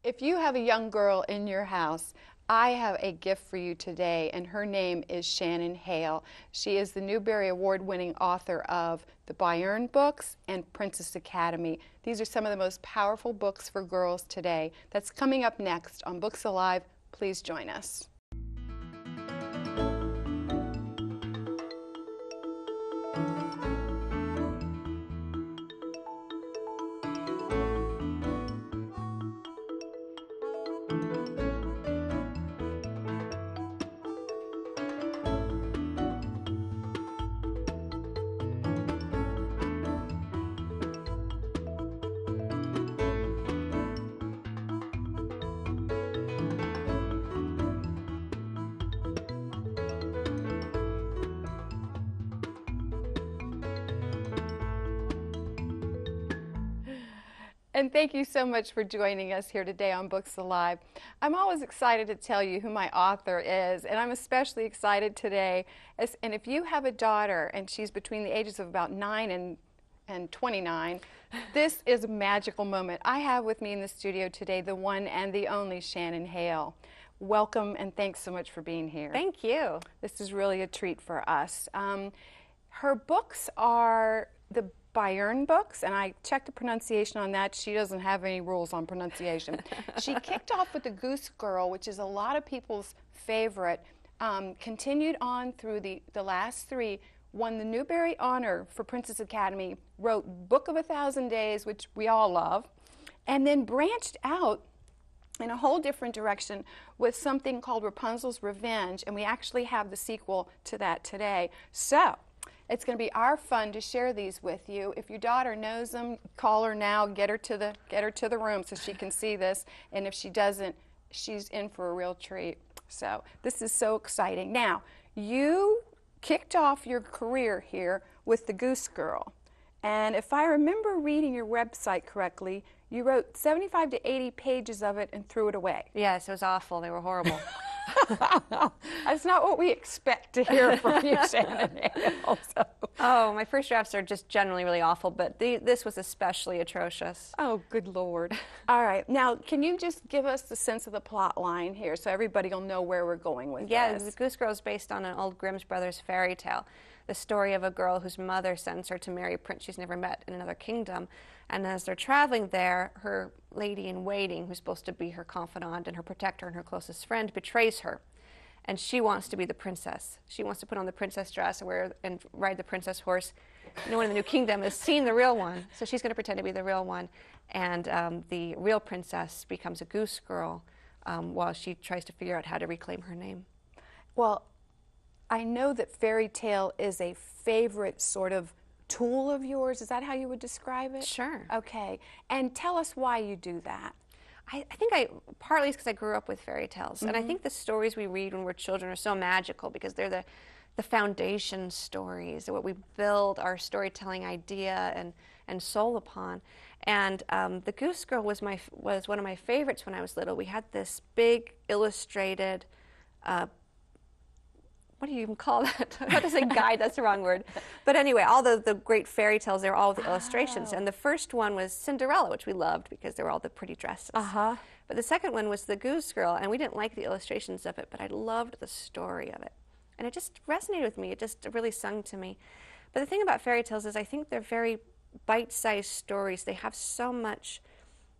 If you have a young girl in your house, I have a gift for you today, and her name is Shannon Hale. She is the Newbery Award-winning author of the Bayern books and Princess Academy. These are some of the most powerful books for girls today. That's coming up next on Books Alive. Please join us. And thank you so much for joining us here today on Books Alive. I'm always excited to tell you who my author is, and I'm especially excited today. And if you have a daughter and she's between the ages of about 9 and 29, this is a magical moment. I have with me in the studio today the one and the only Shannon Hale. Welcome and thanks so much for being here. Thank you. This is really a treat for us. Her books are the Bayern books, and I checked the pronunciation on that. She doesn't have any rules on pronunciation. She kicked off with The Goose Girl, which is a lot of people's favorite, continued on through the last three, won the Newbery Honor for Princess Academy, wrote Book of 1,000 Days, which we all love, and then branched out in a whole different direction with something called Rapunzel's Revenge, and we actually have the sequel to that today. So it's going to be our fun to share these with you. If your daughter knows them, call her now, get her to the room so she can see this. And if she doesn't, she's in for a real treat. So this is so exciting. Now, you kicked off your career here with The Goose Girl. And if I remember reading your website correctly, you wrote 75 to 80 pages of it and threw it away. Yes, it was awful. They were horrible. That's not what we expect to hear from you, Shannon Hale. So. Oh, my first drafts are just generally really awful, but this was especially atrocious. Oh, good Lord. All right. Now, can you just give us the sense of the plot line here so everybody will know where we're going with this? The Goose Girl is based on an old Grimm's Brothers fairy tale, the story of a girl whose mother sends her to marry a prince she's never met in another kingdom. And as they're traveling there, her lady-in-waiting, who's supposed to be her confidant and her protector and her closest friend, betrays her. And she wants to be the princess. She wants to put on the princess dress and ride the princess horse. No one in the new kingdom has seen the real one, so she's going to pretend to be the real one. And the real princess becomes a goose girl while she tries to figure out how to reclaim her name. Well, I know that fairy tale is a favorite sort of tool of yours. Is that how you would describe it? Sure. Okay. And tell us why you do that. I think partly it's because I grew up with fairy tales. And I think the stories we read when we're children are so magical because they're the foundation stories, what we build our storytelling idea and soul upon. And The Goose Girl was one of my favorites when I was little. We had this big illustrated what do you even call that? I want to say guide, that's the wrong word. But anyway, all the great fairy tales, they were all the illustrations. And the first one was Cinderella, which we loved because they were all the pretty dresses. But the second one was The Goose Girl, and we didn't like the illustrations of it, but I loved the story of it. And it just resonated with me. It just really sung to me. But the thing about fairy tales is I think they're very bite-sized stories. They have so much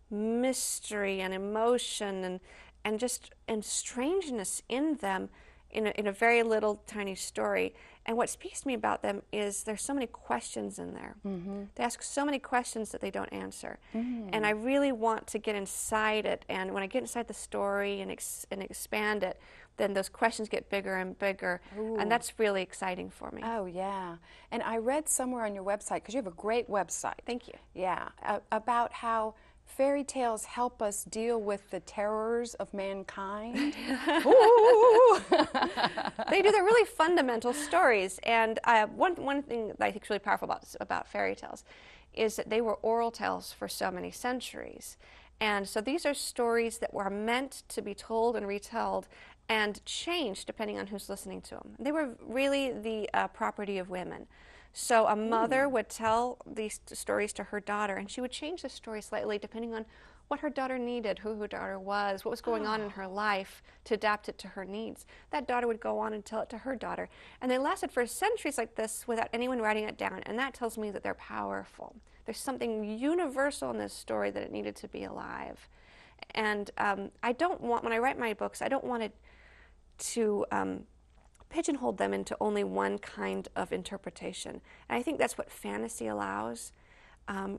mystery and emotion and strangeness in them. In a very little tiny story. And what speaks to me about them is there's so many questions in there. They ask so many questions that they don't answer. And I really want to get inside it. And when I get inside the story and expand it, then those questions get bigger and bigger. Ooh. And that's really exciting for me. Oh, yeah. And I read somewhere on your website, because you have a great website. Thank you. Yeah, about how fairy tales help us deal with the terrors of mankind. They do. They're really fundamental stories. And one thing that I think is really powerful about fairy tales is that they were oral tales for so many centuries. And so these are stories that were meant to be told and retold and changed depending on who's listening to them. They were really the property of women. So a mother would tell these stories to her daughter, and she would change the story slightly depending on what her daughter needed, who her daughter was, what was going on in her life, to adapt it to her needs. That daughter would go on and tell it to her daughter. And they lasted for centuries like this without anyone writing it down. And that tells me that they're powerful. There's something universal in this story that it needed to be alive. And I don't want, when I write my books, I don't want it to pigeonhole them into only one kind of interpretation. And I think that's what fantasy allows.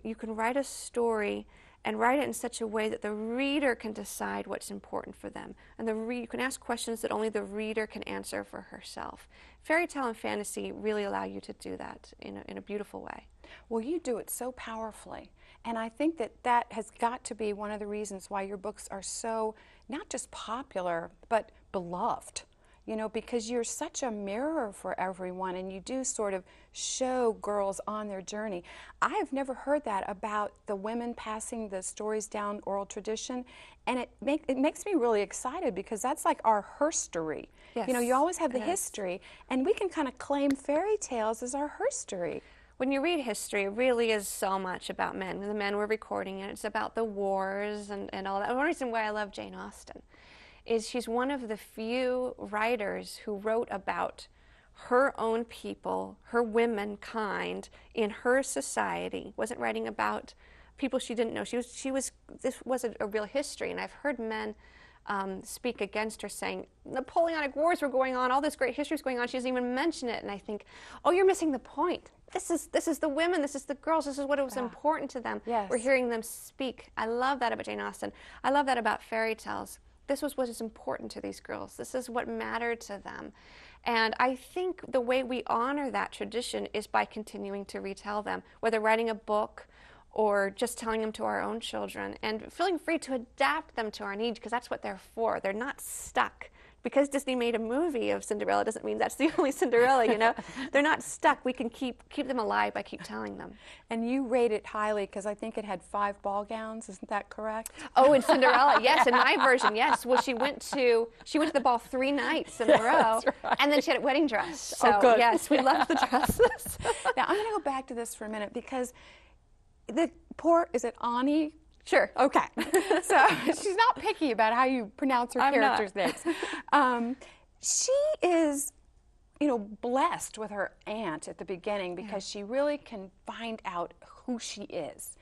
You can write a story and write it in such a way that the reader can decide what's important for them. And you can ask questions that only the reader can answer for herself. Fairy tale and fantasy really allow you to do that in a beautiful way. Well, you do it so powerfully. And I think that that has got to be one of the reasons why your books are so, not just popular, but beloved. You know, because you're such a mirror for everyone, and you do sort of show girls on their journey. I have never heard that about the women passing the stories down oral tradition, and it makes me really excited, because that's like our herstory. Yes, you know, you always have the history, and we can kind of claim fairy tales as our herstory. When you read history, it really is so much about men. The men were recording it. It's about the wars and all that. One reason why I love Jane Austen is she's one of the few writers who wrote about her own people, her womankind in her society. Wasn't writing about people she didn't know. This was a real history, and I've heard men speak against her, saying Napoleonic Wars were going on, all this great history is going on. She doesn't even mention it, and I think, oh, you're missing the point. This is the women, this is the girls, this is what was important to them. Yes. We're hearing them speak. I love that about Jane Austen. I love that about fairy tales. This was what is important to these girls. This is what mattered to them. And I think the way we honor that tradition is by continuing to retell them, whether writing a book or just telling them to our own children, and feeling free to adapt them to our needs, because that's what they're for. They're not stuck. Because Disney made a movie of Cinderella doesn't mean that's the only Cinderella, you know. They're not stuck. We can keep them alive by keep telling them. And you rate it highly, because I think it had 5 ball gowns. Isn't that correct? Oh, in Cinderella, yes. In my version, yes. Well, she went to the ball 3 nights in a row, right. And then she had a wedding dress. So good. Yes, we loved the dresses. Now I'm going to go back to this for a minute, because is it Ani? Sure. Okay. So she's not picky about how you pronounce her characters' names. She is, you know, blessed with her aunt at the beginning, because she really can find out who she is.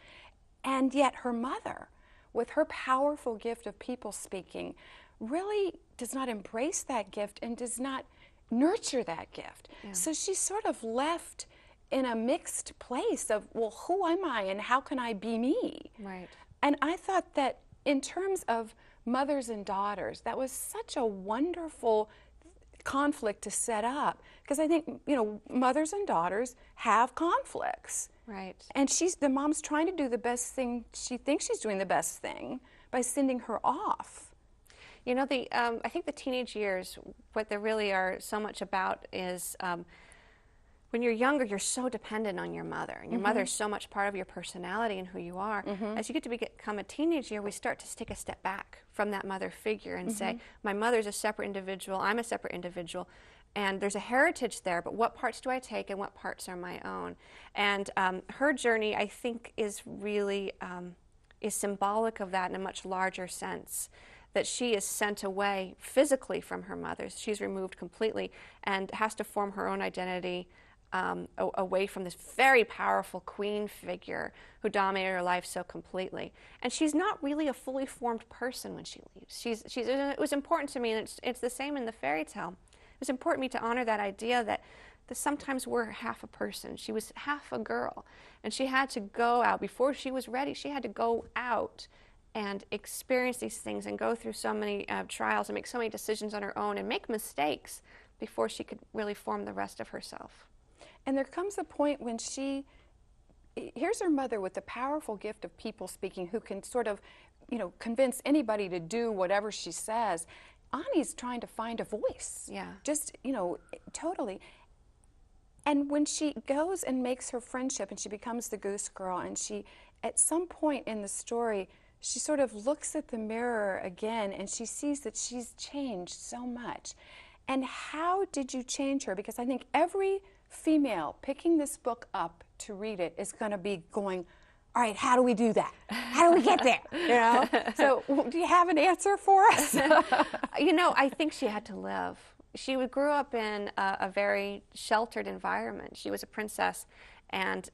And yet her mother, with her powerful gift of people speaking, really does not embrace that gift and does not nurture that gift. Yeah. So she's sort of left in a mixed place of, well, who am I and how can I be me? Right. And I thought that in terms of mothers and daughters, that was such a wonderful conflict to set up, because I think, you know, mothers and daughters have conflicts. Right. And the mom's trying to do the best thing. She thinks she's doing the best thing by sending her off. You know, I think the teenage years, what they really are so much about is when you're younger, you're so dependent on your mother, and your mother is so much part of your personality and who you are. As you get to become a teenager, we start to take a step back from that mother figure and say, my mother's a separate individual, I'm a separate individual, and there's a heritage there, but what parts do I take and what parts are my own? And her journey, I think, is really is symbolic of that in a much larger sense, that she is sent away physically from her mother. She's removed completely and has to form her own identity away from this very powerful queen figure who dominated her life so completely. And she's not really a fully formed person when she leaves. It was important to me, and it's the same in the fairy tale. It was important to me to honor that idea that sometimes we're half a person. She was half a girl, and she had to go out. Before she was ready, she had to go out and experience these things and go through so many trials and make so many decisions on her own and make mistakes before she could really form the rest of herself. And there comes a point when here's her mother with the powerful gift of people speaking, who can sort of, you know, convince anybody to do whatever she says. Ani's trying to find a voice. Yeah. Just, you know, totally. And when she goes and makes her friendship and she becomes the goose girl, and she, at some point in the story, she sort of looks at the mirror again and she sees that she's changed so much. And how did you change her? Because I think every female picking this book up to read it is going to be going, all right, how do we do that? How do we get there? You know? So do you have an answer for us? You know, I think she had to live. She grew up in a very sheltered environment. She was a princess, and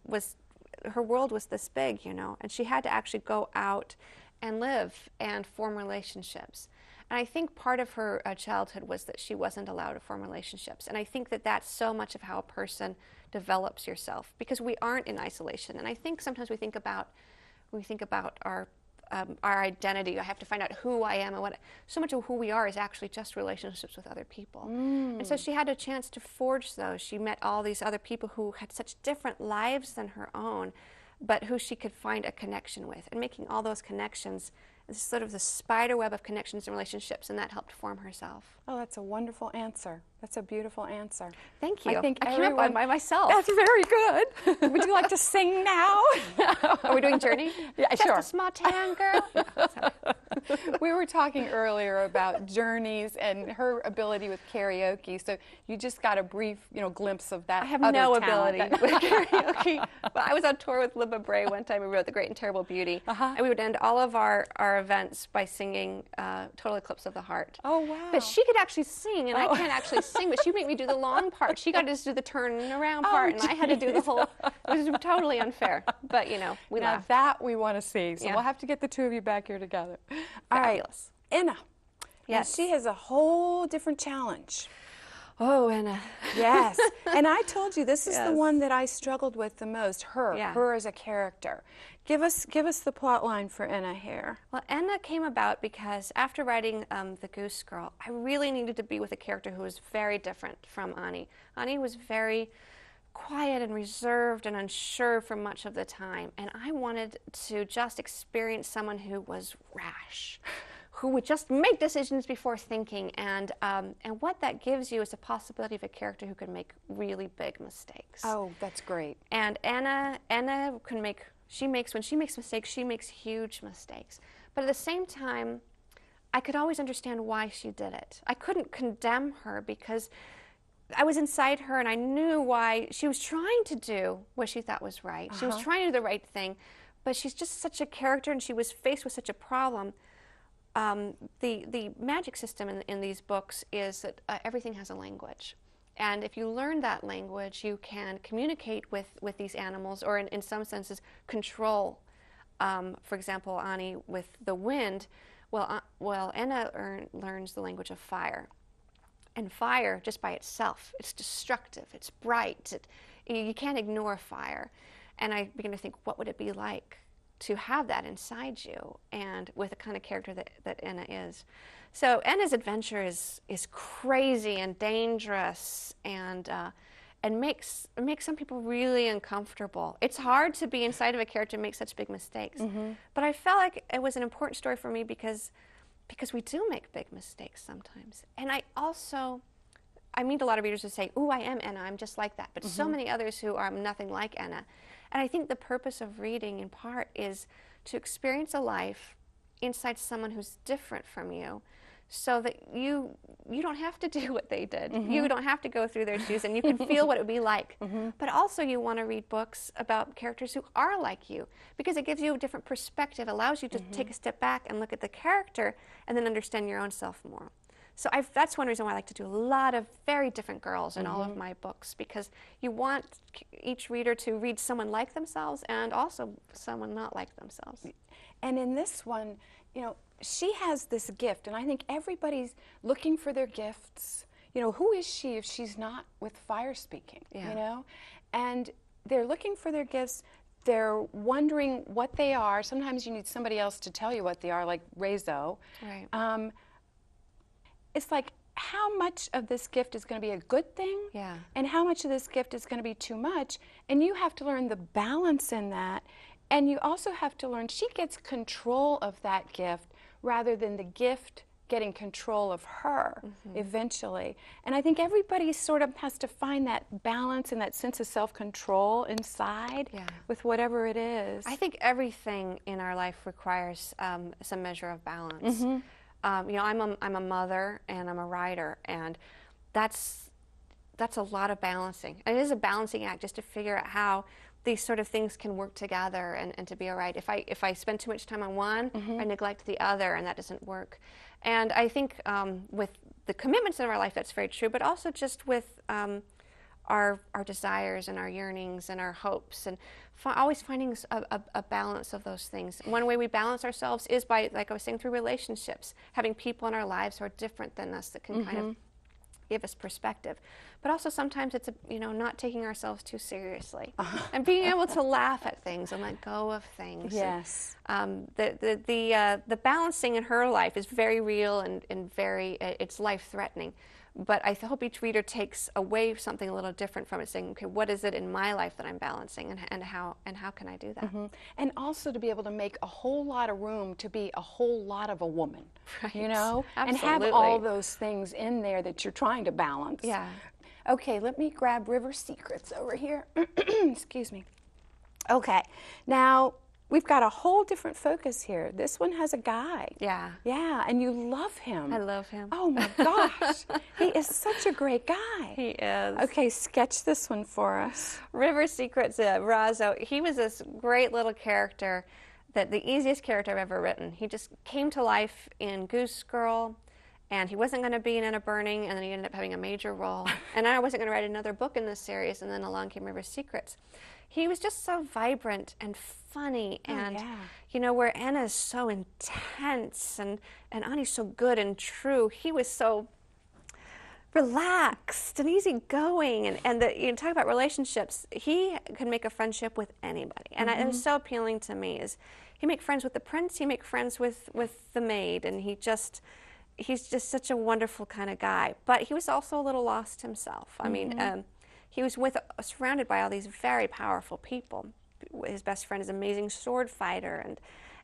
her world was this big, you know, and she had to actually go out and live and form relationships. And I think part of her childhood was that she wasn't allowed to form relationships. And I think that that's so much of how a person develops yourself, because we aren't in isolation. And I think sometimes we think about our identity. I have to find out who I am, and what. So much of who we are is actually just relationships with other people. And so she had a chance to forge those. She met all these other people who had such different lives than her own, but who she could find a connection with. And making all those connections, this sort of the spider web of connections and relationships, and that helped form herself. Oh, that's a wonderful answer. That's a beautiful answer. Thank you. I think I came up with it by myself. That's very good. Would you like to sing now? Are we doing Journey? Yeah, Just sure. a small town girl. We were talking earlier about journeys and her ability with karaoke. So you just got a brief, glimpse of that. I have other no talent ability with karaoke. But I was on tour with Libba Bray one time. We wrote The Great and Terrible Beauty. And we would end all of our events by singing Total Eclipse of the Heart. Oh, wow. But she could actually sing, and I can't actually sing, but she'd make me do the long part. She got to just do the turn around part, and I had to do the whole. It was totally unfair. But, we now laughed. that we want to see. So Yeah. we'll have to get the two of you back here together. All right, Fabulous. Anna. Yes. Now, she has a whole different challenge. Oh, Anna. Yes. And I told you this is the Yes. one that I struggled with the most, Yeah. her as a character. Give us the plot line for Anna here. Well, Enna came about because after writing The Goose Girl, I really needed to be with a character who was very different from Ani. Ani was very quiet and reserved and unsure for much of the time, and I wanted to just experience someone who was rash, who would just make decisions before thinking, and what that gives you is a possibility of a character who can make really big mistakes. Oh, that's great. And Anna can make, when she makes mistakes, she makes huge mistakes. But at the same time, I could always understand why she did it. I couldn't condemn her because I was inside her and I knew why she was trying to do what she thought was right. She was trying to do the right thing, but she's just such a character and she was faced with such a problem. The magic system in these books is that everything has a language. And if you learn that language, you can communicate with these animals, or in some senses, control. For example, Ani with the wind, well, Enna learns the language of fire. And fire, just by itself, it's destructive, it's bright, you can't ignore fire. And I began to think, what would it be like to have that inside you, and with the kind of character that Enna is. So Enna's adventure is crazy and dangerous, and makes some people really uncomfortable. It's hard to be inside of a character and make such big mistakes. But I felt like it was an important story for me because we do make big mistakes sometimes. And I meet a lot of readers who say, "Ooh, I am Enna, I'm just like that." But so many others who are nothing like Enna. And I think the purpose of reading, in part, is to experience a life inside someone who's different from you, so that you don't have to do what they did. You don't have to go through their shoes, and you can feel what it would be like. But also you want to read books about characters who are like you, because it gives you a different perspective, allows you to take a step back and look at the character and then understand your own self more. So that's one reason why I like to do a lot of very different girls in all of my books, because you want each reader to read someone like themselves and also someone not like themselves. And in this one, she has this gift, and I think everybody's looking for their gifts. Who is she if she's not with fire speaking? Yeah. And they're looking for their gifts. They're wondering what they are. Sometimes you need somebody else to tell you what they are, like Rezo. Right. It's like, how much of this gift is going to be a good thing? Yeah. And how much of this gift is going to be too much? And you have to learn the balance in that. And you also have to learn she gets control of that gift rather than the gift getting control of her eventually. And I think everybody sort of has to find that balance and that sense of self-control inside with whatever it is. I think everything in our life requires some measure of balance. I'm a mother and I'm a writer, and that's a lot of balancing. And it is a balancing act just to figure out how these sort of things can work together and to be all right. If I spend too much time on one, I neglect the other, and that doesn't work. And I think with the commitments in our life, that's very true, but also just with our desires and our yearnings and our hopes, and always finding a balance of those things. One way we balance ourselves is by, like I was saying, through relationships, having people in our lives who are different than us that can kind of give us perspective. But also sometimes it's not taking ourselves too seriously and being able to laugh at things and let go of things. Yes. And, the balancing in her life is very real and very it's life-threatening. But I hope each reader takes away something a little different from it, saying, okay, what is it in my life that I'm balancing, and how can I do that? And also to be able to make a whole lot of room to be a whole lot of a woman, you know? Absolutely. And have all those things in there that you're trying to balance. Yeah. Okay, let me grab River Secrets over here. Excuse me. Okay, now we've got a whole different focus here. This one has a guy. Yeah. Yeah, and you love him. I love him. Oh my gosh, he is such a great guy. He is. Okay, sketch this one for us. River Secrets, Razzo, he was this great little character, that the easiest character I've ever written. He just came to life in Goose Girl, and he wasn't going to be in a Burning, and then he ended up having a major role. And I wasn't going to write another book in this series, and then along came River Secrets. He was just so vibrant and funny, and where Anna's so intense and Ani's so good and true, he was so relaxed and easygoing, and talk about relationships. He could make a friendship with anybody, and it was so appealing to me. Is he make friends with the prince? He make friends with the maid, and he's just such a wonderful kind of guy. But he was also a little lost himself. I mean. He was surrounded by all these very powerful people. His best friend is an amazing sword fighter,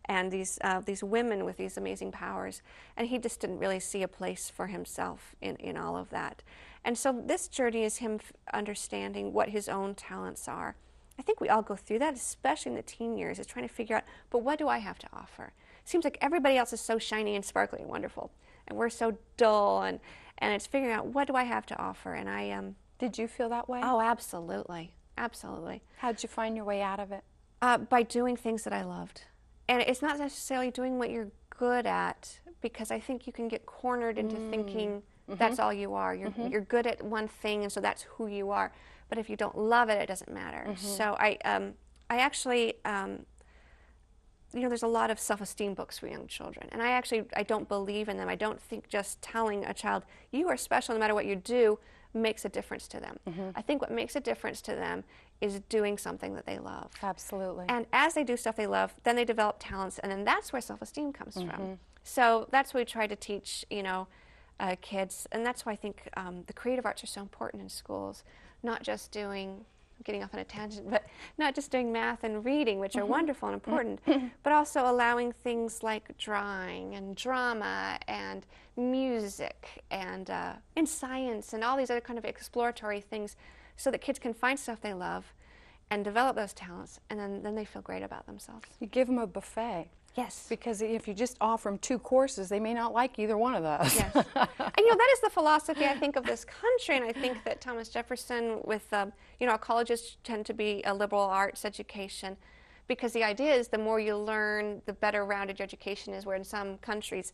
and these women with these amazing powers, and he just didn't really see a place for himself in all of that. And so this journey is him understanding what his own talents are. I think we all go through that, especially in the teen years, is trying to figure out, but what do I have to offer? It seems like everybody else is so shiny and sparkly and wonderful, and we're so dull, and it's figuring out, what do I have to offer? And Did you feel that way? Oh, absolutely. Absolutely. How'd you find your way out of it? By doing things that I loved. And it's not necessarily doing what you're good at, because I think you can get cornered into thinking that's all you are. You're good at one thing, and so that's who you are. But if you don't love it, it doesn't matter. So I actually, there's a lot of self-esteem books for young children, and I don't believe in them. I don't think just telling a child, you are special no matter what you do, makes a difference to them. I think what makes a difference to them is doing something that they love. Absolutely. And as they do stuff they love, then they develop talents, and then that's where self-esteem comes from. So that's what we try to teach, kids, and that's why I think the creative arts are so important in schools. Not just doing, getting off on a tangent, but not just doing math and reading, which are wonderful and important, but also allowing things like drawing and drama and music and science and all these other kind of exploratory things, so that kids can find stuff they love and develop those talents, and then they feel great about themselves. You give them a buffet. Yes. Because if you just offer them 2 courses, they may not like either one of those. Yes. And that is the philosophy, I think, of this country, and I think that Thomas Jefferson with, our colleges tend to be a liberal arts education, because the idea is the more you learn, the better rounded your education is, where in some countries,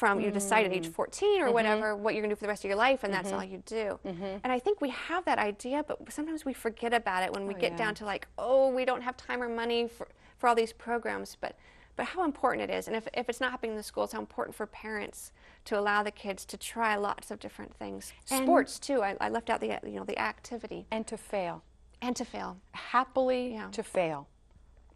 you decide at age 14 or whatever what you're going to do for the rest of your life, and that's all you do. And I think we have that idea, but sometimes we forget about it when we get down to we don't have time or money for all these programs, but how important it is. And if it's not happening in the schools, how important for parents to allow the kids to try lots of different things. And sports too. I left out the activity. And to fail. And to fail. Happily to fail.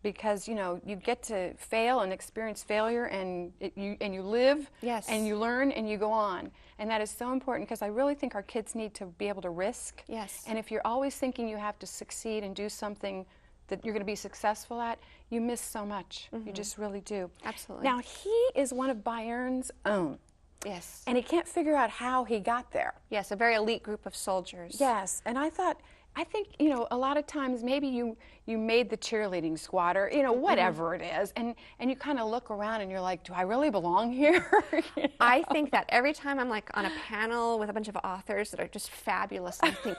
Because you get to fail and experience failure, and you live, and you learn, and you go on. And that is so important, because I really think our kids need to be able to risk. Yes. And if you're always thinking you have to succeed and do something that you're going to be successful at, you miss so much. You just really do. Absolutely. Now, he is one of Bayern's own. Yes. And he can't figure out how he got there. Yes, a very elite group of soldiers. Yes, and I thought, I think, you know, a lot of times maybe you made the cheerleading squad or, you know, whatever it is, and you kind of look around and you're like, do I really belong here? You know? I think that every time I'm like on a panel with a bunch of authors that are just fabulous, I think,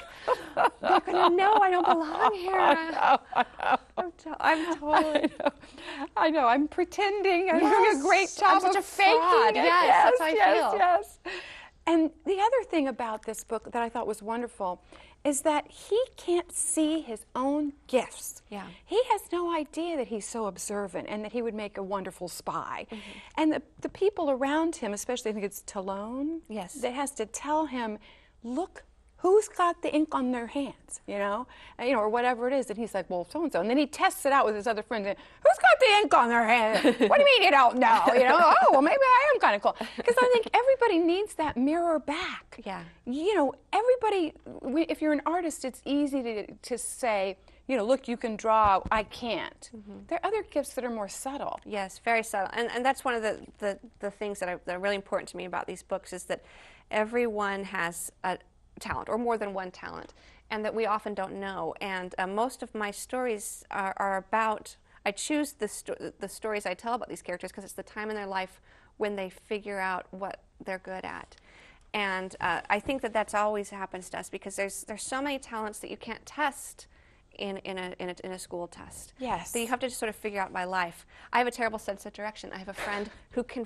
they're going to know I don't belong here. I'm totally... I know. I'm pretending. I'm doing a great job I'm such of a faking fraud. it. Yes, that's how I feel. Yes. And the other thing about this book that I thought was wonderful is that he can't see his own gifts. Yeah. He has no idea that he's so observant and that he would make a wonderful spy. And the people around him, especially I think it's Talone, Yes. that has to tell him, look, who's got the ink on their hands, you know, or whatever it is. And he's like, well, so-and-so. And then he tests it out with his other friends. And, who's got the ink on their hands? What do you mean you don't know? You know, oh, well, maybe I am kind of cool. Because I think everybody needs that mirror back. Yeah. You know, everybody, if you're an artist, it's easy to say, you know, look, you can draw, I can't. There are other gifts that are more subtle. Yes, very subtle. And that's one of the things that are really important to me about these books is that everyone has a talent, or more than one talent, and that we often don't know. And most of my stories are about, I choose the stories I tell about these characters because it's the time in their life when they figure out what they're good at. And I think that that's always happens to us because there's so many talents that you can't test in a school test. Yes. So you have to just sort of figure out by life. I have a terrible sense of direction. I have a friend who can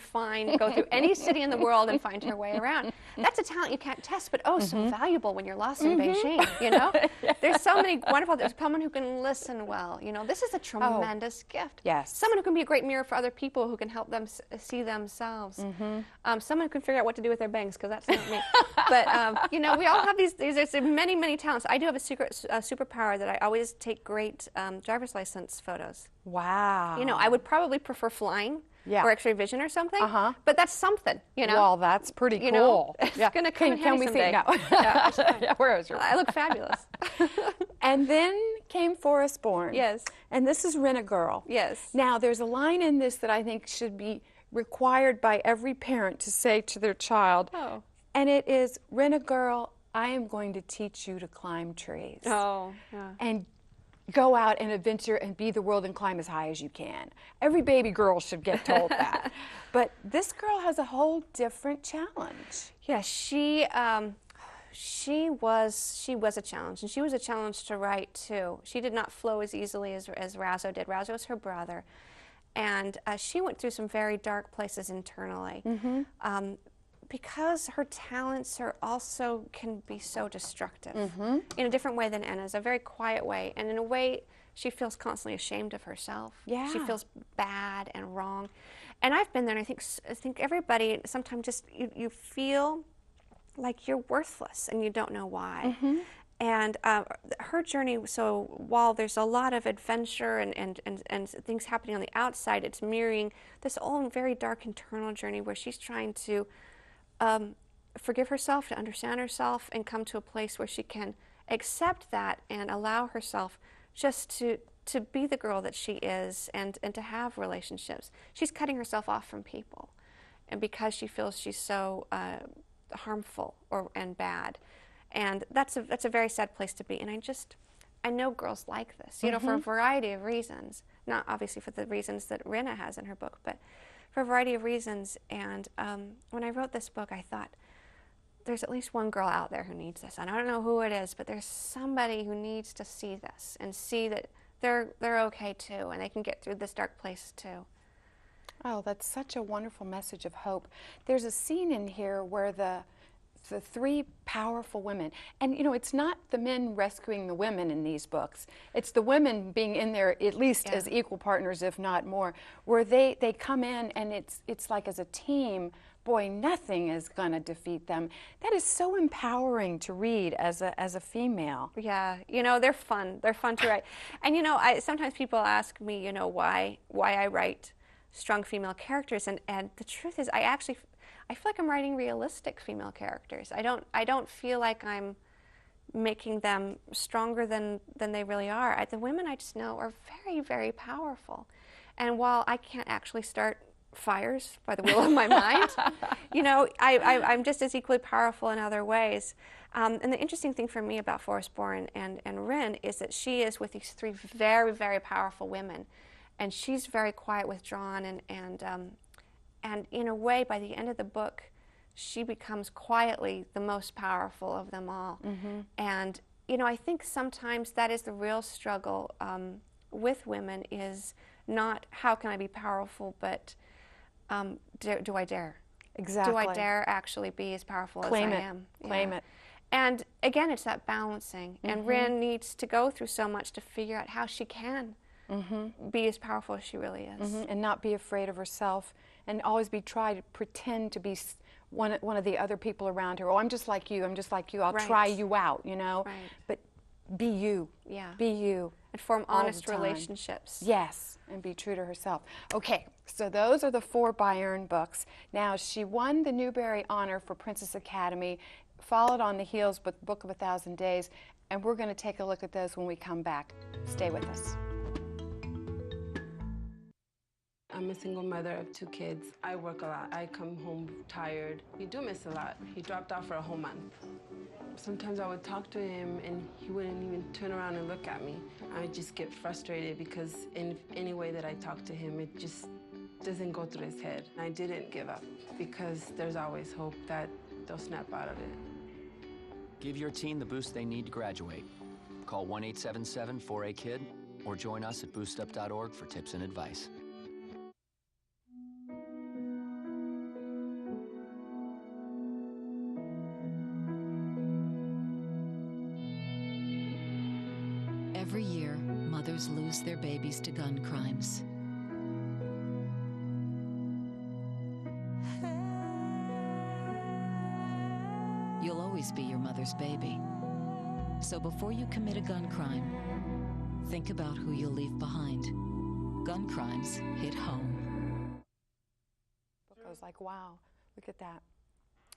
go through any city in the world and find her way around. That's a talent you can't test, but so valuable when you're lost in Beijing, you know? There's so many wonderful, there's someone who can listen well, you know? This is a tremendous gift. Yes. Someone who can be a great mirror for other people, who can help them see themselves. Someone who can figure out what to do with their bangs, because that's not me. But, you know, we all have there's many, many talents. I do have a superpower that I always take great driver's license photos. Wow. You know, I would probably prefer flying or X-ray vision or something, but that's something, you know. Well, that's pretty cool. You know, it's going to come in handy someday. Can we see? No. Yeah, where is your? I look fabulous. And then came Forest Born. Yes. And this is Rent a Girl. Yes. Now, there's a line in this that I think should be required by every parent to say to their child. Oh. And it is, Rent a Girl, I am going to teach you to climb trees. Oh, yeah. And go out and adventure and be the world and climb as high as you can. Every baby girl should get told that. But this girl has a whole different challenge. Yeah, she was a challenge, and she was a challenge to write too. She did not flow as easily as Razzo did. Razzo was her brother, and she went through some very dark places internally. Because her talents can be so destructive in a different way than Anna's, a very quiet way, and in a way she feels constantly ashamed of herself. Yeah. She feels bad and wrong. And I've been there, and I think everybody sometimes just, you feel like you're worthless and you don't know why. And her journey, so while there's a lot of adventure and things happening on the outside, it's mirroring this own very dark internal journey where she's trying to forgive herself, to understand herself, and come to a place where she can accept that and allow herself just to be the girl that she is and to have relationships. She's cutting herself off from people, and because she feels she's so harmful and bad. And that's a very sad place to be. And I know girls like this, you know, for a variety of reasons. Not obviously for the reasons that Rinna has in her book, but for a variety of reasons. And when I wrote this book, I thought, there's at least one girl out there who needs this. And I don't know who it is, but there's somebody who needs to see this and see that they're okay too, and they can get through this dark place too. Oh, that's such a wonderful message of hope. There's a scene in here where the three powerful women, and you know, it's not the men rescuing the women in these books. It's the women being in there at least as equal partners, if not more, where they come in and it's like as a team, boy, nothing is going to defeat them. That is so empowering to read as a female. Yeah, you know, they're fun. They're fun to write. And you know, sometimes people ask me, you know, why I write strong female characters, and the truth is I feel like I'm writing realistic female characters. I don't feel like I'm making them stronger than they really are. The women I just know are very, very powerful. And while I can't actually start fires by the will of my mind. You know, I'm just as equally powerful in other ways. And the interesting thing for me about Forestborn and Rin is that she is with these three very, very powerful women. And she's very quiet, withdrawn, and in a way, by the end of the book, she becomes quietly the most powerful of them all. And, you know, I think sometimes that is the real struggle with women, is not how can I be powerful, but do I dare? Exactly. Do I dare actually be as powerful Claim as I it. am? Claim it. And again, it's that balancing. And Rin needs to go through so much to figure out how she can be as powerful as she really is. And not be afraid of herself, and always try to pretend to be one of the other people around her. Oh, I'm just like you. I'm just like you. I'll try you out, you know. Right. But be you. Yeah. Be you. And form all honest the time. relationships. Yes, and be true to herself. Okay, so those are the 4 Bayern books. Now, she won the Newbery Honor for Princess Academy, followed on the heels with Book of 1,000 Days, and we're going to take a look at those when we come back. Stay with us. I'm a single mother of 2 kids. I work a lot. I come home tired. We do miss a lot. He dropped out for a whole month. Sometimes I would talk to him and he wouldn't even turn around and look at me. I would just get frustrated because in any way that I talk to him, it just doesn't go through his head. I didn't give up because there's always hope that they'll snap out of it. Give your teen the boost they need to graduate. Call 1-877-4A-KID or join us at boostup.org for tips and advice. Every year, mothers lose their babies to gun crimes. You'll always be your mother's baby. So before you commit a gun crime, think about who you'll leave behind. Gun crimes hit home. I was like, wow, look at that.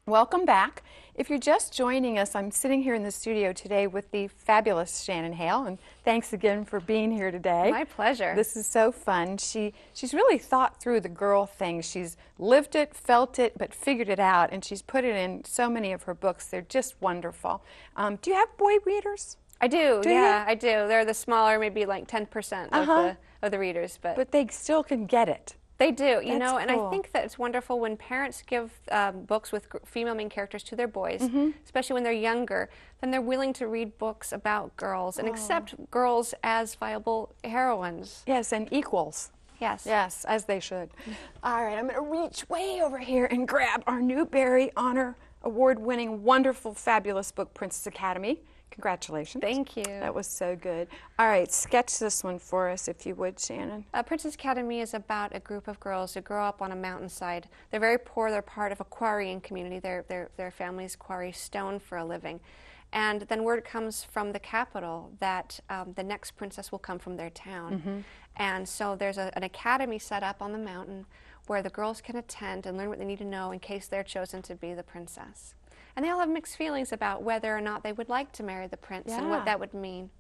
Welcome back. If you're just joining us, I'm sitting here in the studio today with the fabulous Shannon Hale, and thanks again for being here today. My pleasure. This is so fun. She's really thought through the girl thing. She's lived it, felt it, but figured it out, and she's put it in so many of her books. They're just wonderful. Do you have boy readers? I do, yeah, I do. They're the smaller, maybe like 10% of the readers, but they still can get it. they do, you That's know, and cool. I think that it's wonderful when parents give books with female main characters to their boys, especially when they're younger, then they're willing to read books about girls and accept girls as viable heroines. Yes, and equals. Yes. Yes, as they should. All right, I'm going to reach way over here and grab our Newbery Honor Award-winning, wonderful, fabulous book, Princess Academy. Congratulations. Thank you. That was so good. All right, sketch this one for us, if you would, Shannon. Princess Academy is about a group of girls who grow up on a mountainside. They're very poor. They're part of a quarrying community. Their families quarry stone for a living. And then word comes from the capital that the next princess will come from their town. And so there's an academy set up on the mountain where the girls can attend and learn what they need to know in case they're chosen to be the princess. And they all have mixed feelings about whether or not they would like to marry the prince and what that would mean.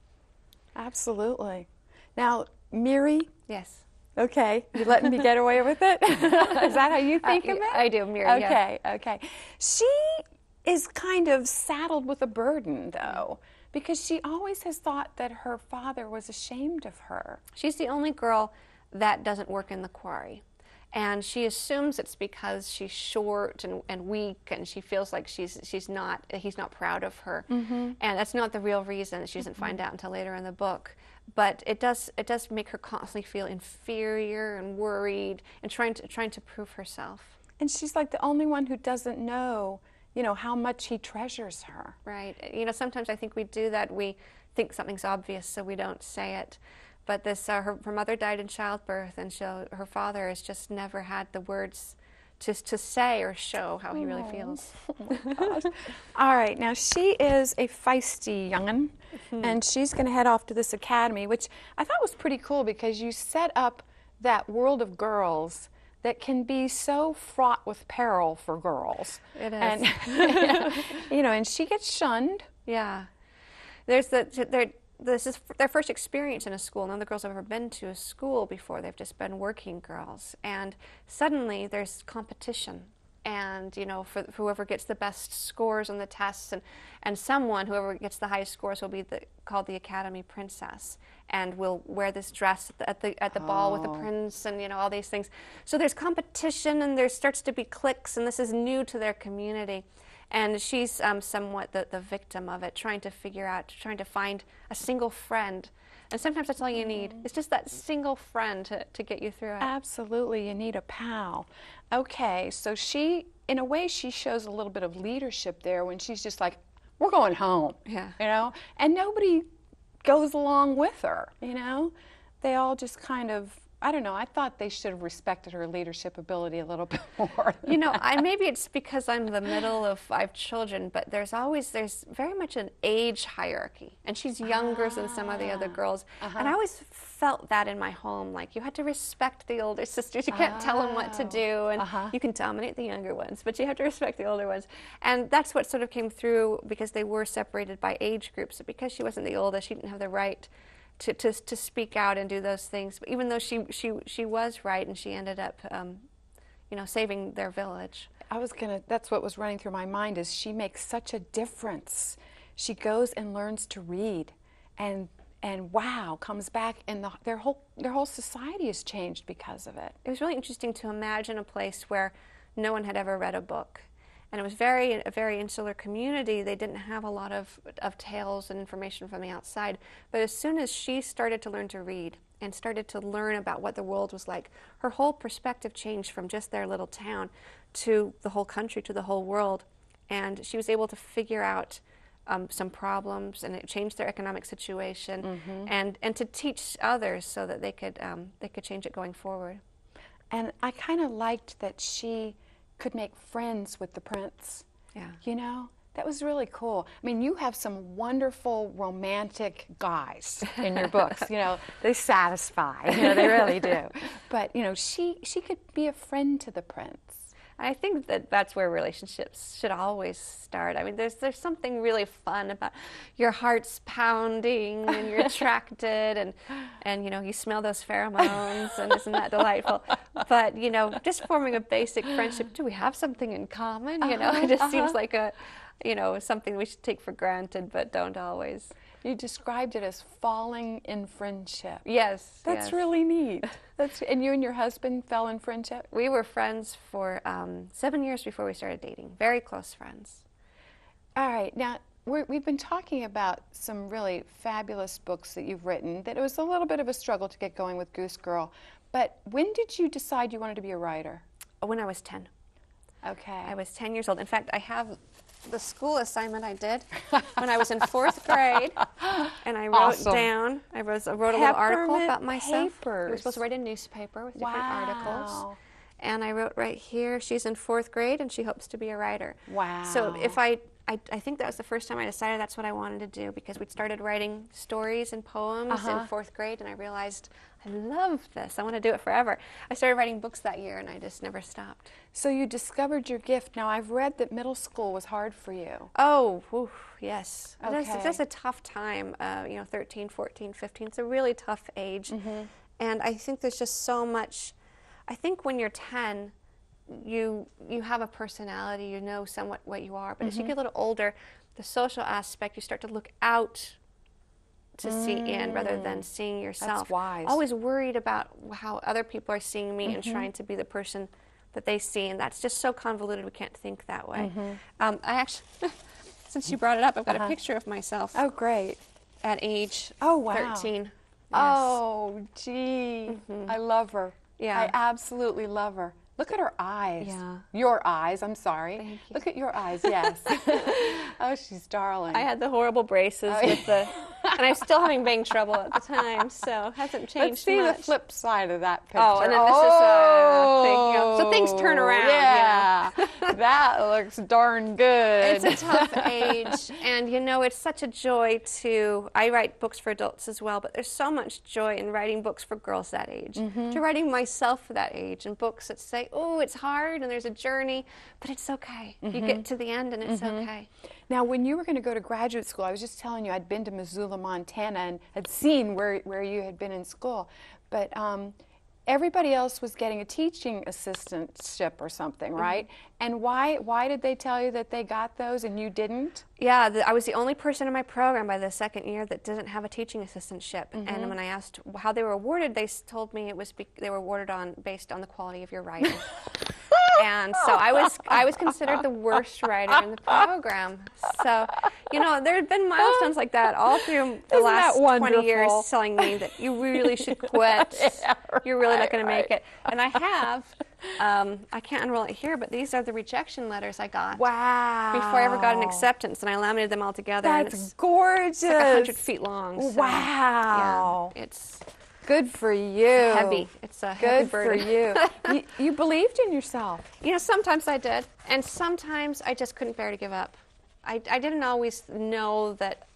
Absolutely. Now, Miri. Yes. Okay, you letting me get away with it? Is that how you think of it? I do, Miri. Okay, okay. She is kind of saddled with a burden, though, because she always has thought that her father was ashamed of her. She's the only girl that doesn't work in the quarry. And she assumes it's because she's short and weak, and she feels like he's not proud of her. And that's not the real reason. She doesn't find out until later in the book. But it does make her constantly feel inferior and worried and trying to prove herself. And she's like the only one who doesn't know, you know, how much he treasures her. Right. You know, sometimes I think we do that. We think something's obvious, so we don't say it. But this, her mother died in childbirth, and her father has just never had the words to say or show how he really feels. Oh my gosh. All right, now she is a feisty young'un, and she's going to head off to this academy, which I thought was pretty cool because you set up that world of girls that can be so fraught with peril for girls. It is. And, you know, and she gets shunned. Yeah. this is their first experience in a school. None of the girls have ever been to a school before. They've just been working girls. And suddenly there's competition. And, you know, for whoever gets the best scores on the tests, and whoever gets the highest scores will be called the Academy Princess, and will wear this dress at the ball with the prince, and, you know, all these things. So there's competition, and there starts to be cliques, and this is new to their community. And she's somewhat the victim of it, trying to find a single friend. And sometimes that's all you need. It's just that single friend to get you through it. Absolutely, you need a pal. Okay, so she, in a way, she shows a little bit of leadership there when she's just like, we're going home, Yeah. you know? And nobody goes along with her, you know? They all just kind of, I don't know, I thought they should have respected her leadership ability a little bit more. You know, maybe it's because I'm the middle of 5 children, but there's very much an age hierarchy. And she's younger than some of the other girls. And I always felt that in my home, like you had to respect the older sisters. You can't tell them what to do, and you can dominate the younger ones, but you have to respect the older ones. And that's what sort of came through because they were separated by age groups. So because she wasn't the oldest, she didn't have the right to speak out and do those things. But even though she was right, and she ended up, you know, saving their village. That's what was running through my mind, is she makes such a difference. She goes and learns to read, and wow, comes back, and their whole society has changed because of it. It was really interesting to imagine a place where no one had ever read a book. And it was a very insular community. They didn't have a lot of tales and information from the outside. But as soon as she started to learn to read and started to learn about what the world was like, her whole perspective changed from just their little town to the whole country, to the whole world. And she was able to figure out some problems, and it changed their economic situation, and to teach others so that they could change it going forward. And I kind of liked that she could make friends with the prince. Yeah. You know, that was really cool. I mean, you have some wonderful romantic guys in your books. You know, they satisfy. You know, they really do. But you know, she could be a friend to the prince. I think that's where relationships should always start. I mean, there's something really fun about your heart's pounding and you're attracted, and you know, you smell those pheromones, and isn't that delightful? But you know, just forming a basic friendship. Do we have something in common? You know, it just seems like something we should take for granted, but don't always. You described it as falling in friendship. Yes. That's really neat. And you and your husband fell in friendship? We were friends for 7 years before we started dating. Very close friends. All right. Now, we've been talking about some really fabulous books that you've written, that it was a little bit of a struggle to get going with Goose Girl. But when did you decide you wanted to be a writer? When I was 10. Okay. I was 10 years old. In fact, I have the school assignment I did when I was in 4th grade, and I wrote down, I wrote a little article about myself. Papers. We were supposed to write a newspaper with different articles. And I wrote right here, she's in 4th grade and she hopes to be a writer. Wow. So if I think that was the first time I decided that's what I wanted to do, because we'd started writing stories and poems in 4th grade, and I realized I love this. I want to do it forever. I started writing books that year, and I just never stopped. So you discovered your gift. Now, I've read that middle school was hard for you. Oh, yes. Okay. That's a tough time, 13, 14, 15. It's a really tough age. And I think there's just so much. I think when you're 10, you have a personality, you know somewhat what you are. But as you get a little older, the social aspect, you start to look out to see in rather than seeing yourself. That's wise. Always worried about how other people are seeing me and trying to be the person that they see, and that's just so convoluted we can't think that way. I actually, since you brought it up, I've got a picture of myself. Oh, great. At age 13. Yes. Oh, gee. I love her. Yeah. I absolutely love her. Look at her eyes. Yeah. Your eyes, I'm sorry. Thank you. Look at your eyes, yes. Oh, she's darling. I had the horrible braces with the, and I was still having bang trouble at the time, so it hasn't changed Let's see much. the flip side of that picture. Oh, and then this is thing, so things turn around. Yeah, that looks darn good. It's a tough age, and it's such a joy I write books for adults as well, but there's so much joy in writing books for girls that age, to writing myself for that age, and books that say, oh, it's hard and there's a journey, but it's okay. You get to the end and it's okay. Now, when you were going to go to graduate school, I was just telling you I'd been to Missoula, Montana, and had seen where you had been in school, but everybody else was getting a teaching assistantship or something, right? And why did they tell you that they got those and you didn't? Yeah, I was the only person in my program by the second year that didn't have a teaching assistantship. And when I asked how they were awarded, they told me it was they were awarded based on the quality of your writing. And so I was considered the worst writer in the program. So, you know, there had been milestones like that all through the last 20 years telling me that you really should quit. Yeah, you're really not going to make it. And I have. I can't unroll it here, but these are the rejection letters I got. Wow. Before I ever got an acceptance, and I laminated them all together. That's and it's gorgeous. It's like 100 feet long. So, wow. Yeah, it's good for you. Heavy. It's a heavy good burden. for you. You believed in yourself. You know, sometimes I did, and sometimes I just couldn't bear to give up. I didn't always know that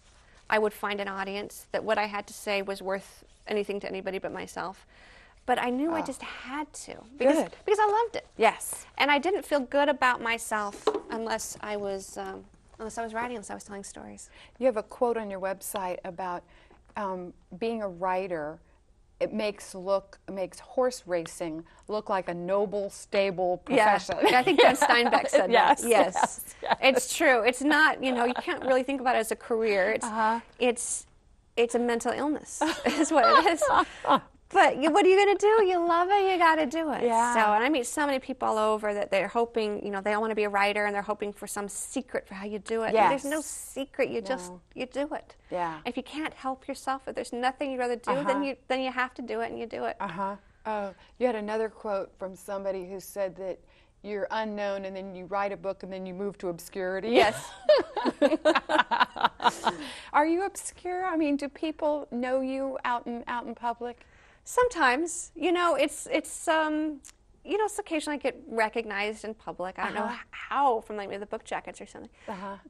I would find an audience, that what I had to say was worth anything to anybody but myself. But I knew I just had to because I loved it. Yes. And I didn't feel good about myself unless I was writing, unless I was telling stories. You have a quote on your website about being a writer. It makes horse racing look like a noble, stable profession. Yeah, I think Dan Steinbeck said yes, that. Yes. Yes. It's true. It's not, you know, you can't really think about it as a career. It's a mental illness is what it is. But what are you going to do? You love it, you got to do it. Yeah. So, and I meet so many people all over that they're hoping, you know, they all want to be a writer and they're hoping for some secret for how you do it. Yes. And there's no secret. You do it. Yeah. If you can't help yourself, if there's nothing you'd rather do, then you have to do it, and you do it. You had another quote from somebody who said that you're unknown and then you write a book and then you move to obscurity. Yes. Are you obscure? I mean, do people know you out in public? Sometimes, you know, it's you know, occasionally I get recognized in public. I don't know how, from like maybe the book jackets or something.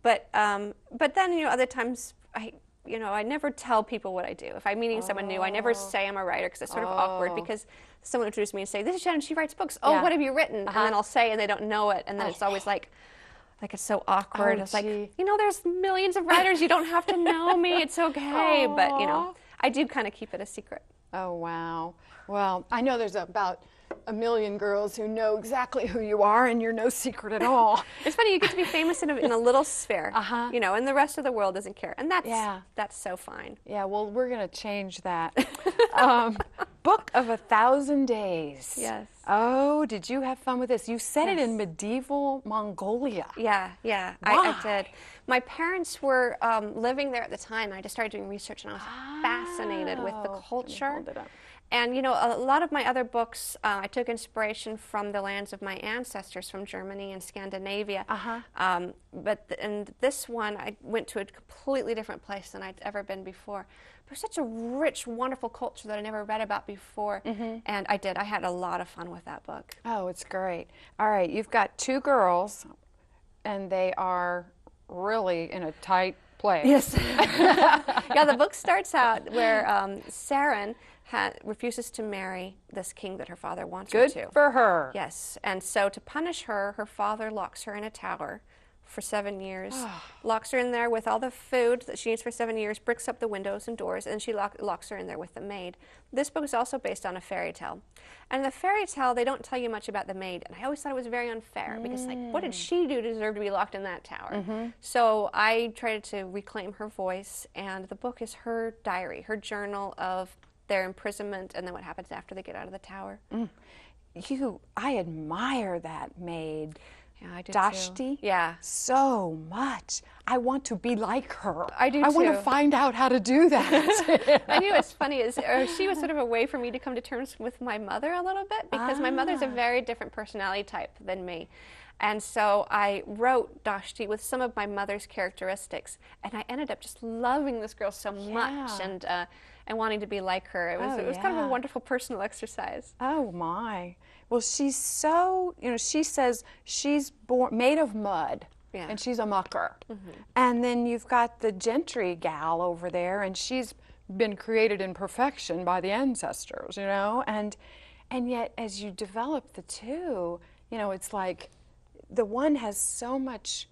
But then, you know, other times I never tell people what I do. If I'm meeting someone new, I never say I'm a writer because it's sort of awkward because someone introduced me and say, "This is Shannon, she writes books." Oh, what have you written? And then I'll say, and they don't know it, and then it's always like it's so awkward. It's like, you know, there's millions of writers. You don't have to know me. It's okay. But you know, I do kind of keep it a secret. Oh, wow. Well, I know there's about 1 million girls who know exactly who you are, and you're no secret at all. It's funny, you get to be famous in a little sphere, you know, and the rest of the world doesn't care. And that's so fine. Yeah, well, we're going to change that. Book of 1,000 Days. Yes. Oh, did you have fun with this? You set it in medieval Mongolia. Yeah, I did. My parents were living there at the time, and I just started doing research, and I was fascinated with the culture. Hold it up. And, you know, a lot of my other books, I took inspiration from the lands of my ancestors from Germany and Scandinavia. And this one, I went to a completely different place than I'd ever been before. But such a rich, wonderful culture that I never read about before. And I did. I had a lot of fun with that book. Oh, it's great. All right, you've got 2 girls, and they are really in a tight place. Yes. Yeah, the book starts out where Saren refuses to marry this king that her father wants her to. Good for her. Yes, and so to punish her, her father locks her in a tower for 7 years, locks her in there with all the food that she needs for 7 years, bricks up the windows and doors, and she locks her in there with the maid. This book is also based on a fairy tale. And in the fairy tale, they don't tell you much about the maid, and I always thought it was very unfair, because, like, what did she do to deserve to be locked in that tower? So I tried to reclaim her voice, and the book is her diary, her journal of their imprisonment and then what happens after they get out of the tower. I admire that maid. Yeah, I do Dashti? too. Yeah. So much. I want to be like her. I do I want to too. find out how to do that. I knew what's funny is she was sort of a way for me to come to terms with my mother a little bit, because my mother's a very different personality type than me. And so I wrote Dashti with some of my mother's characteristics, and I ended up just loving this girl so much and wanting to be like her. It was kind of a wonderful personal exercise. Oh, my. Well, she's so, you know, she says she's made of mud, and she's a mucker. And then you've got the gentry gal over there, and she's been created in perfection by the ancestors, you know? And yet, as you develop the two, you know, it's like the one has so much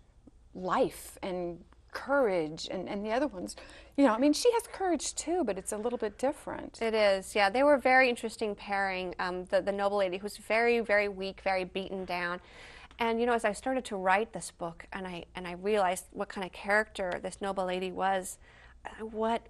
life and courage, and the other ones, you know, I mean, she has courage too, but it's a little bit different. It is, yeah. They were a very interesting pairing. The noble lady who's very, very weak, very beaten down. And, you know, as I started to write this book and I realized what kind of character this noble lady was, what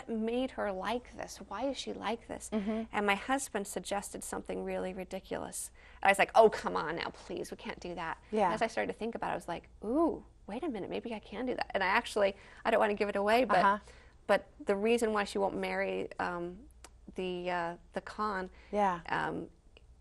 made her like this? Why is she like this? And my husband suggested something really ridiculous. I was like, oh, come on now, please, we can't do that. Yeah. And as I started to think about it, I was like, ooh, wait a minute, maybe I can do that. And I don't want to give it away, but the reason why she won't marry the Khan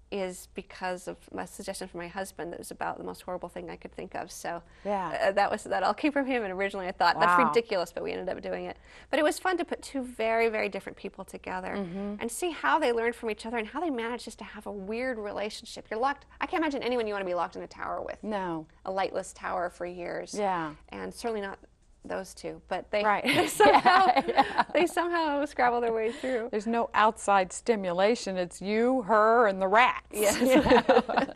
is because of my suggestion from my husband that was about the most horrible thing I could think of. So that all came from him, and originally I thought, that's ridiculous, but we ended up doing it. But it was fun to put two very, very different people together and see how they learned from each other and how they managed just to have a weird relationship. You're locked. I can't imagine anyone you want to be locked in a tower with. No. A lightless tower for years. Yeah. And certainly not those two, but they they somehow scrabble their way through. There's no outside stimulation. It's you, her, and the rats. Yes. You know?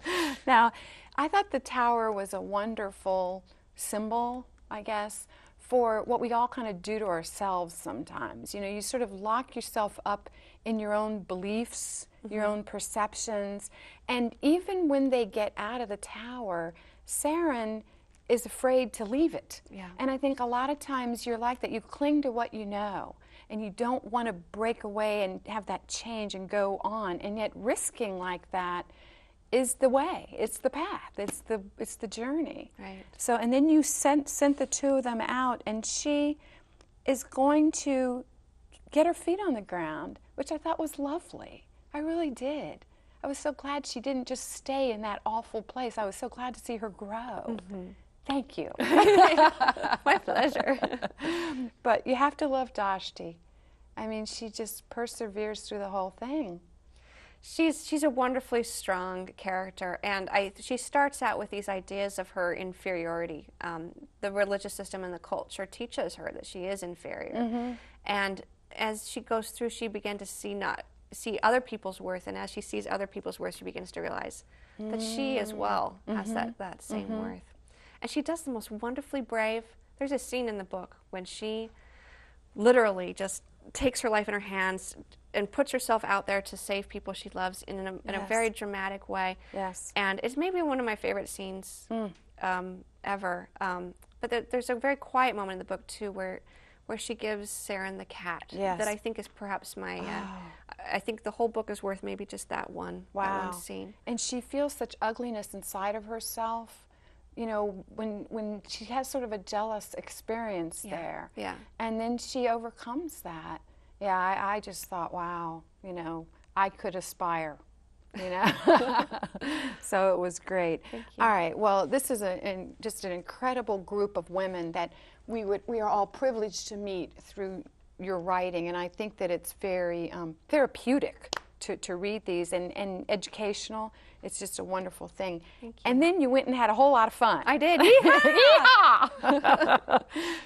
Now, I thought the tower was a wonderful symbol, I guess, for what we all kind of do to ourselves sometimes. You know, you sort of lock yourself up in your own beliefs, your own perceptions, and even when they get out of the tower, Saren is afraid to leave it. Yeah. And I think a lot of times you're like that. You cling to what you know, and you don't want to break away and have that change and go on. And yet risking like that is the way. It's the path. It's the journey. Right. So, and then you sent the two of them out, and she is going to get her feet on the ground, which I thought was lovely. I really did. I was so glad she didn't just stay in that awful place. I was so glad to see her grow. Thank you. My pleasure. But you have to love Dashti. I mean, she just perseveres through the whole thing. She's a wonderfully strong character, and she starts out with these ideas of her inferiority. The religious system and the culture teaches her that she is inferior. And as she goes through, she began to see other people's worth, and as she sees other people's worth, she begins to realize that she as well has that same worth. And she does the most wonderfully brave. There's a scene in the book when she literally just takes her life in her hands and puts herself out there to save people she loves in a very dramatic way. Yes. And it's maybe one of my favorite scenes ever. But there's a very quiet moment in the book, too, where she gives Saren the cat that I think is perhaps my, I think the whole book is worth maybe just that one scene. And she feels such ugliness inside of herself, you know, when she has sort of a jealous experience there. Yeah. And then she overcomes that. Yeah, I just thought, wow, you know, I could aspire. You know, so it was great. Thank you. All right. Well, this is just an incredible group of women that we are all privileged to meet through your writing, and I think that it's very therapeutic to read these and educational. It's just a wonderful thing. Thank you. And then you went and had a whole lot of fun. I did. Yeehaw!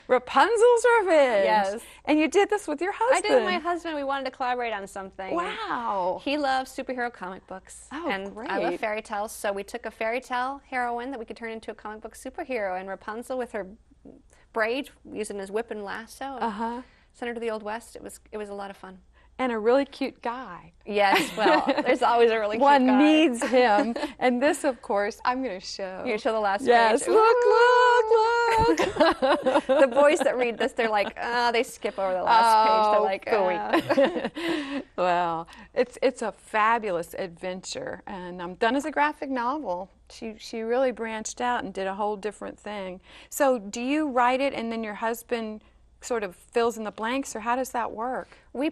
Rapunzel's Revenge. Yes. And you did this with your husband. I did with my husband. We wanted to collaborate on something. Wow. He loves superhero comic books. Oh, and great. I love fairy tales, so we took a fairy tale heroine that we could turn into a comic book superhero, and Rapunzel with her braid, using his whip and lasso, and sent her to the Old West. It was a lot of fun. And a really cute guy. Yes, well, there's always a really cute One guy. needs him. And this, of course, I'm going to show. You show the last yes, page. look. The boys that read this, they're like, they skip over the last page. They're like, Well, it's a fabulous adventure, and done as a graphic novel. She really branched out and did a whole different thing. So do you write it and then your husband sort of fills in the blanks, or how does that work? We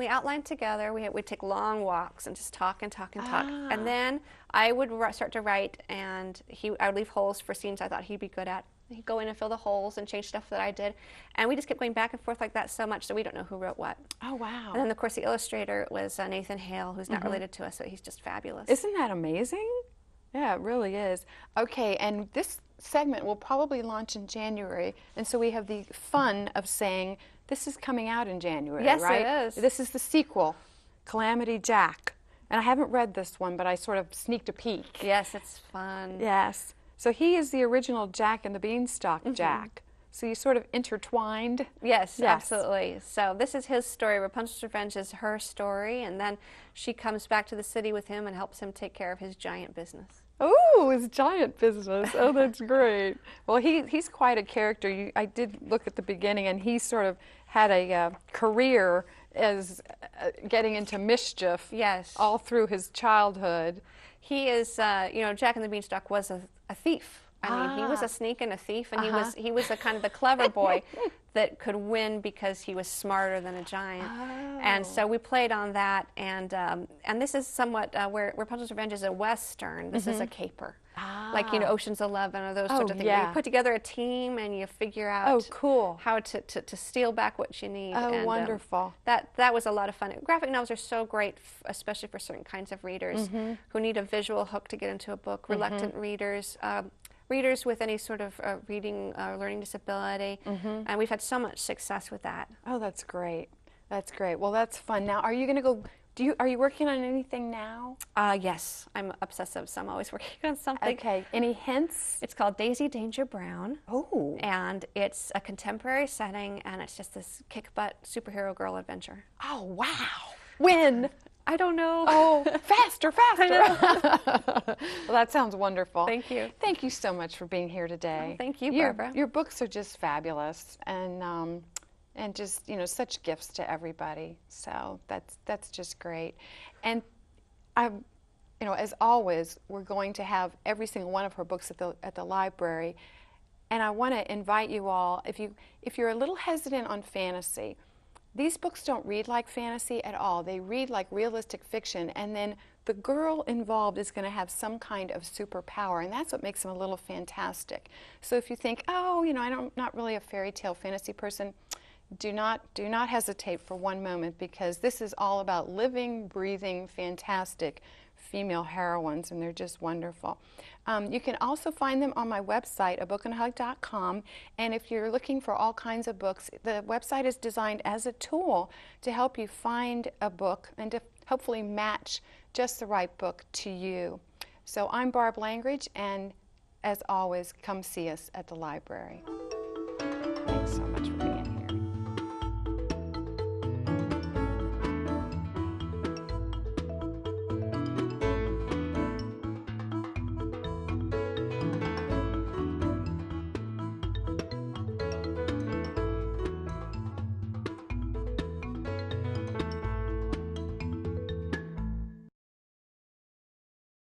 outline together. We take long walks and just talk and talk and talk. And then I would start to write, and I would leave holes for scenes I thought he'd be good at. He'd go in and fill the holes and change stuff that I did. And we just kept going back and forth like that so much that we don't know who wrote what. Oh, wow. And then, of course, the illustrator was Nathan Hale, who's not related to us, so he's just fabulous. Isn't that amazing? Yeah, it really is. Okay, and this segment will probably launch in January, and so we have the fun of saying this is coming out in January, yes, right? It is. This is the sequel, Calamity Jack. And I haven't read this one, but I sort of sneaked a peek. Yes, it's fun. Yes. So he is the original Jack and the Beanstalk Jack. So you sort of intertwined. Yes, absolutely. So this is his story. Rapunzel's Revenge is her story, and then she comes back to the city with him and helps him take care of his giant business. Oh, his giant business. Oh, that's great. Well, he's quite a character. I did look at the beginning, and he sort of had a career as getting into mischief. Yes. All through his childhood. He is, Jack and the Beanstalk was a thief. I mean, he was a sneak and a thief, and he was a kind of the clever boy that could win because he was smarter than a giant. And so we played on that, and this is somewhat where Rapunzel's Revenge is a Western. This is a caper. Like, Ocean's 11 or those sorts of things. Yeah. You put together a team and you figure out how to steal back what you need. Oh, and, wonderful. That was a lot of fun. Graphic novels are so great, especially for certain kinds of readers who need a visual hook to get into a book, reluctant readers, readers with any sort of reading or learning disability. And we've had so much success with that. Oh, that's great. That's great. Well, that's fun. Now, are you going to go... Are you working on anything now? Yes, I'm obsessive, so I'm always working on something. Okay, any hints? It's called Daisy Danger Brown. Oh. And it's a contemporary setting, and it's just this kick-butt superhero girl adventure. Oh, wow. When? I don't know. Oh, faster. Well, that sounds wonderful. Thank you. Thank you so much for being here today. Oh, thank you, Barbara. Your books are just fabulous, and just, such gifts to everybody. So that's just great. And as always, we're going to have every single one of her books at the library. And I want to invite you all, if you're a little hesitant on fantasy, these books don't read like fantasy at all. They read like realistic fiction, and then the girl involved is going to have some kind of superpower, and that's what makes them a little fantastic. So if you think, I'm not really a fairy tale fantasy person, do not hesitate for one moment, because this is all about living, breathing, fantastic female heroines, and they're just wonderful. You can also find them on my website, abookandahug.com, and if you're looking for all kinds of books, the website is designed as a tool to help you find a book and to hopefully match just the right book to you. So I'm Barb Langridge, and as always, come see us at the library.